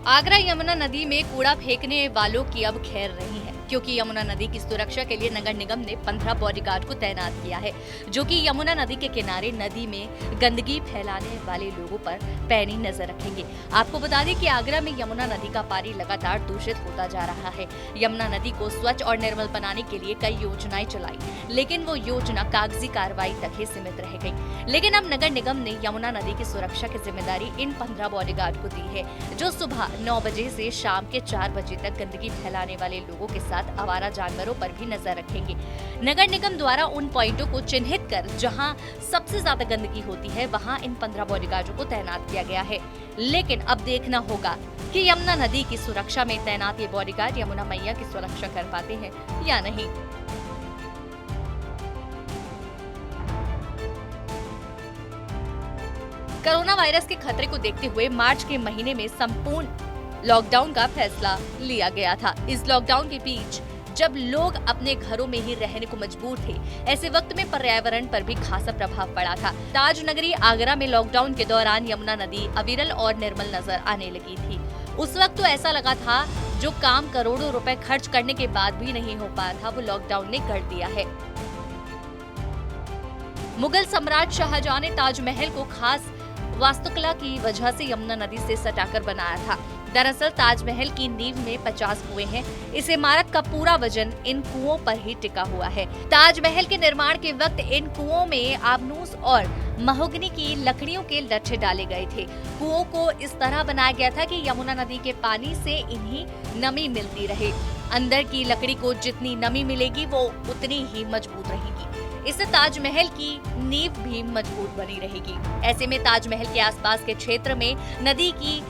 आगरा यमुना नदी में कूड़ा फेंकने वालों की अब खैर नहीं है, क्योंकि यमुना नदी की सुरक्षा के लिए नगर निगम ने 15 बॉडीगार्ड को तैनात किया है, जो कि यमुना नदी के किनारे नदी में गंदगी फैलाने वाले लोगों पर पैनी नजर रखेंगे। आपको बता दें कि आगरा में यमुना नदी का पानी लगातार दूषित होता जा रहा है। यमुना नदी को स्वच्छ और निर्मल बनाने के लिए कई योजनाएं चलाई, लेकिन वो योजना कागजी कार्रवाई तक ही सीमित रह गई। लेकिन अब नगर निगम ने यमुना नदी की सुरक्षा की जिम्मेदारी इन 15 बॉडीगार्ड को दी है, जो सुबह 9 बजे से शाम के 4 बजे तक गंदगी फैलाने वाले लोगों के साथ आवारा जानवरों पर भी नजर रखेंगे। नगर निगम द्वारा उन पॉइंटों को चिन्हित कर जहां सबसे ज्यादा गंदगी होती है, वहां इन 15 बॉडीगार्डों को तैनात किया गया है। लेकिन अब देखना होगा कि यमुना नदी की सुरक्षा में तैनात ये बॉडीगार्ड यमुना मैया की सुरक्षा कर पाते हैं या नहीं। कोरोना वायरस के खतरे को देखते हुए मार्च के महीने में संपूर्ण लॉकडाउन का फैसला लिया गया था। इस लॉकडाउन के बीच जब लोग अपने घरों में ही रहने को मजबूर थे, ऐसे वक्त में पर्यावरण पर भी खासा प्रभाव पड़ा था। ताज नगरी आगरा में लॉकडाउन के दौरान यमुना नदी अविरल और निर्मल नजर आने लगी थी। उस वक्त तो ऐसा लगा था जो काम करोड़ों रुपए खर्च करने के बाद भी नहीं हो पाया था, वो लॉकडाउन ने कर दिया है। मुगल सम्राट शाहजहां ने ताजमहल को खास वास्तुकला की वजह से यमुना नदी से सटाकर बनाया था। दरअसल ताजमहल की नींव में 50 कुएं हैं। इस इमारत का पूरा वजन इन कुओं पर ही टिका हुआ है। ताजमहल के निर्माण के वक्त इन कुओं में आबनूस और महोगनी की लकड़ियों के लट्ठे डाले गए थे। कुओं को इस तरह बनाया गया था कि यमुना नदी के पानी से इन्हें नमी मिलती रहे। अंदर की लकड़ी को जितनी नमी मिलेगी वो उतनी ही मजबूत रहेगी। इससे ताजमहल की नींव भी मजबूत बनी रहेगी। ऐसे में ताजमहल के आसपास के क्षेत्र में नदी की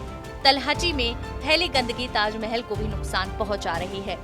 तलहटी में फैली गंदगी ताजमहल को भी नुकसान पहुंचा रही है।